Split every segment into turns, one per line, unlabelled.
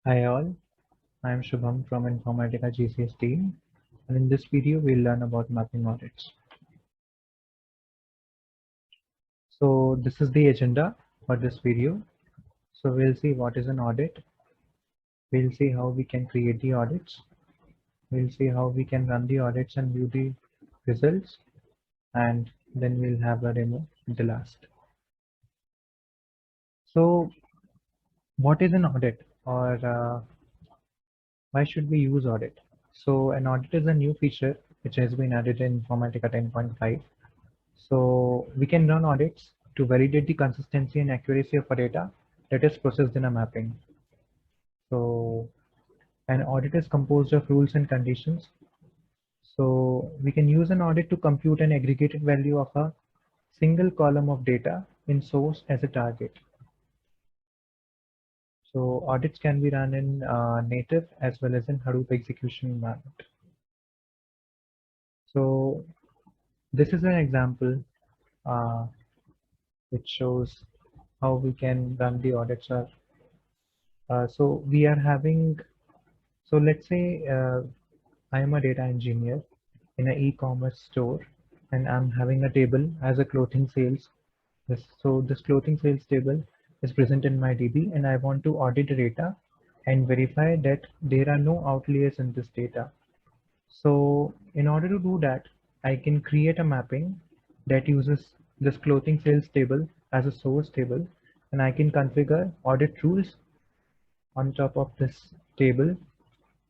Hi all, I am Shubham from Informatica GCS team, and in this video we'll learn about mapping audits. So this is the agenda for this video. So we'll see what is an audit, we'll see how we can create the audits, we'll see how we can run the audits and view the results, and then we'll have a demo at the last. So what is an audit, or why should we use audit? So an audit is a new feature which has been added in Informatica 10.5. So we can run audits to validate the consistency and accuracy of a data that is processed in a mapping. So an audit is composed of rules and conditions. So we can use an audit to compute an aggregated value of a single column of data in source as a target. So audits can be run in native as well as in Hadoop execution environment. So this is an example uh, which shows how we can run the audits. So we are having, so let's say I am a data engineer in an e-commerce store and I'm having a table as a clothing sales. So this clothing sales table is present in my DB and I want to audit the data and verify that there are no outliers in this data. So in order to do that, I can create a mapping that uses this clothing sales table as a source table, and I can configure audit rules on top of this table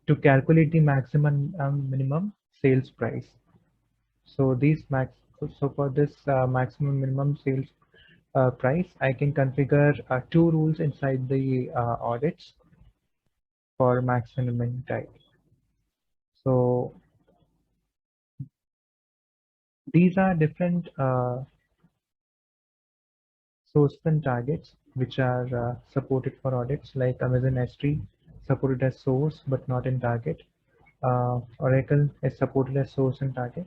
to calculate the maximum minimum sales price. So for this maximum minimum sales price, I can configure two rules inside the audits for maximum type. So these are different sources and targets which are supported for audits, like Amazon S3 supported as source but not in target. Oracle is supported as source and target,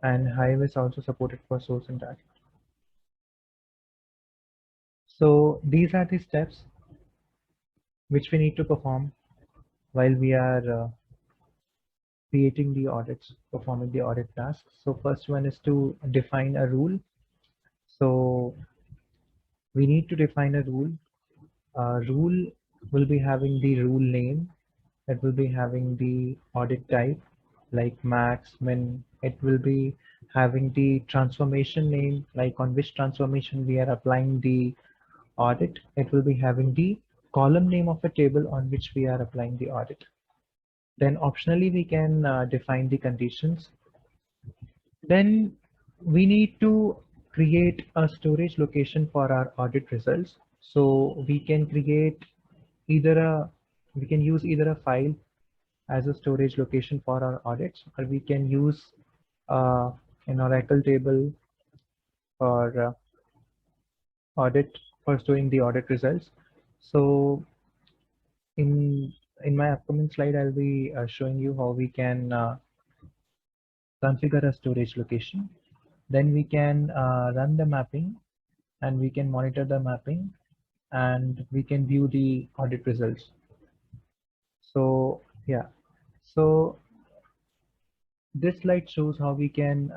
and Hive is also supported for source and target. So these are the steps which we need to perform while we are creating the audits, performing the audit tasks. So first one is to define a rule. So we need to define a rule. Rule will be having the rule name. It will be having the audit type like max, min. It will be having the transformation name, like on which transformation we are applying the audit. It will be having the column name of a table on which we are applying the audit. Then optionally we can define the conditions. Then we need to create a storage location for our audit results. So we can create either a, we can use either a file as a storage location for our audits, or we can use uh, an Oracle table for audit for storing the audit results. So in my upcoming slide, I'll be showing you how we can configure a storage location. Then we can run the mapping and we can monitor the mapping and we can view the audit results. So yeah, so this slide shows how we can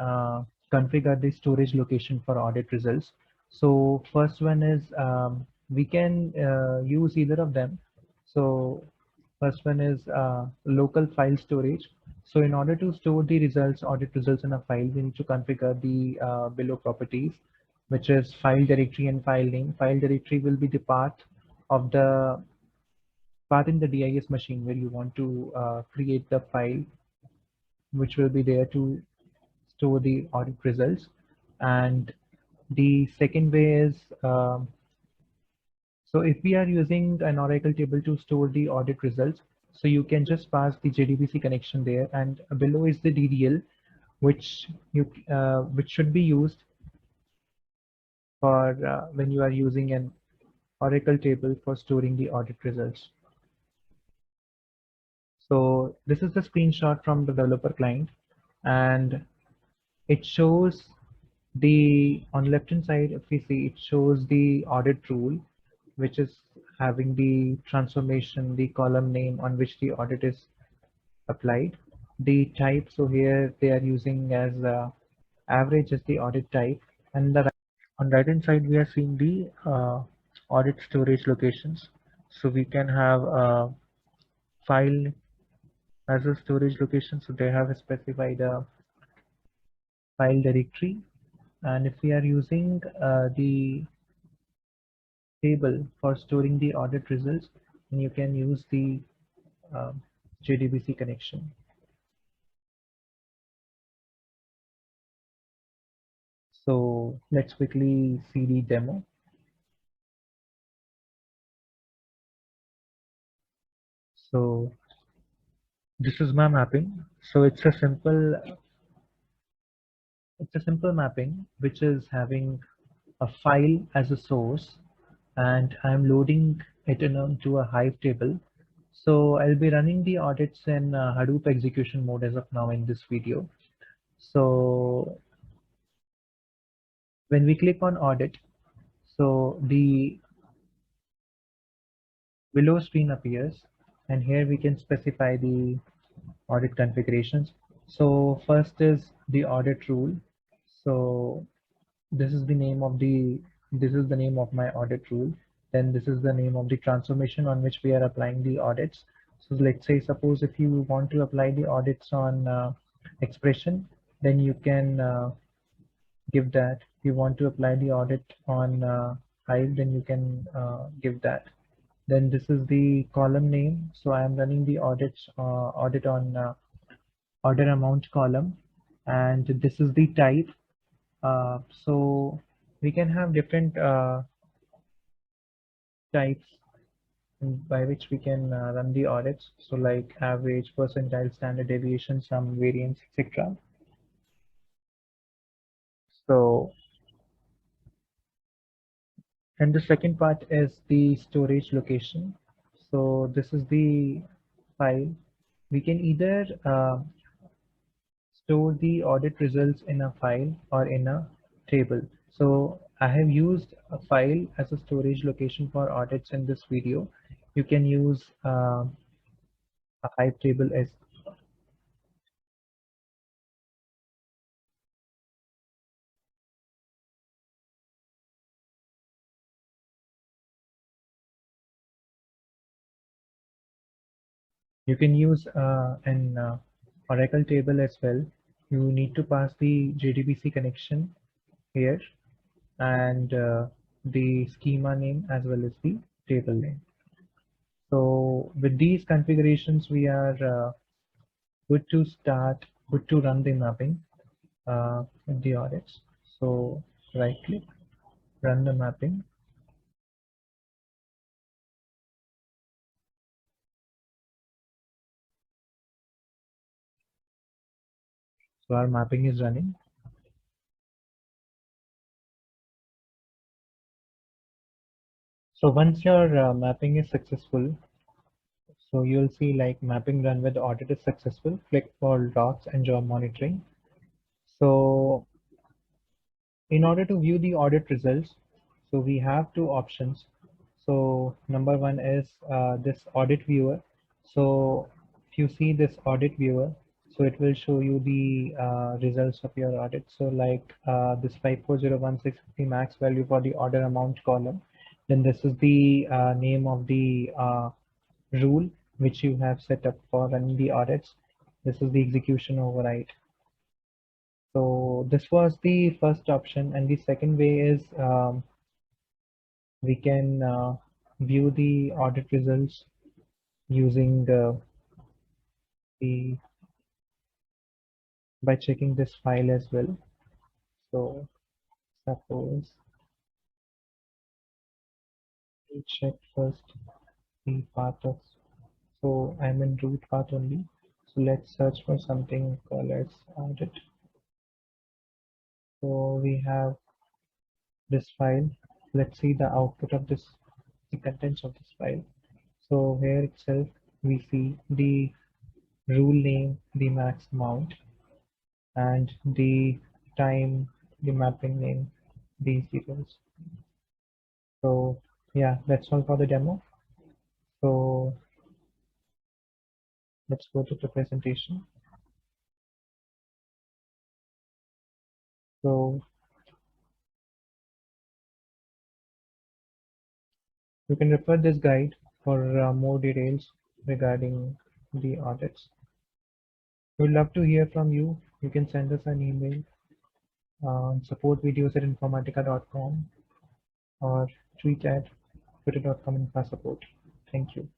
configure the storage location for audit results. So first one is we can use either of them. So first one is local file storage. So in order to store the results, audit results in a file, we need to configure the below properties, which is file directory and file name. File directory will be the path of the path in the DIS machine where you want to create the file which will be there to store the audit results. And the second way is, so if we are using an Oracle table to store the audit results, so you can just pass the JDBC connection there, and below is the DDL, which which should be used for when you are using an Oracle table for storing the audit results. So this is the screenshot from the developer client, and it shows the on left hand side, if we see, it shows the audit rule, which is having the transformation, the column name on which the audit is applied. The type, so here they are using as average as the audit type. And on right hand side, we are seeing the audit storage locations. So we can have a file as a storage location. So they have specified a file directory. And if we are using the table for storing the audit results, then you can use the um, JDBC connection. So let's quickly see the demo. So this is my mapping. So it's a simple mapping which is having a file as a source, and I'm loading it into a Hive table. So I'll be running the audits in Hadoop execution mode as of now in this video. So when we click on audit, so the below screen appears, and here we can specify the audit configurations. So first is the audit rule. So this is the name of my audit rule. Then this is the name of the transformation on which we are applying the audits. So let's say, suppose if you want to apply the audits on expression, then you can give that. If you want to apply the audit on Hive, then you can give that. Then this is the column name. So I am running the audit on order amount column, and this is the type. So we can have different types by which we can run the audits. So like average, percentile, standard deviation, some variance, etc. So, and the second part is the storage location. So this is the file. We can either store the audit results in a file or in a table. So I have used a file as a storage location for audits in this video. You can use a Hive table as you can use an Oracle table as well. You need to pass the JDBC connection here, and the schema name as well as the table name. So with these configurations, we are good to run the mapping in the audits. So right click, run the mapping. So our mapping is running. So once your mapping is successful, so you'll see like mapping run with audit is successful. Click for docs and job monitoring. So in order to view the audit results, so we have two options. So number one is this audit viewer. So if you see this audit viewer, so it will show you the results of your audit. So like this 5401650 max value for the order amount column. Then this is the name of the rule which you have set up for running the audits. This is the execution override. So this was the first option, and the second way is we can view the audit results using the by checking this file as well. So suppose we check first the path of, so I'm in root path only. So let's search for something called as audit. So we have this file. Let's see the output of this, the contents of this file. So here itself we see the rule name, the max amount, and the time, the mapping name, these details. So Yeah, that's all for the demo. So let's go to the presentation. So you can refer this guide for more details regarding the audits. We'd love to hear from you. You can send us an email on supportvideos@informatica.com or tweet at twitter.com/support. Thank you.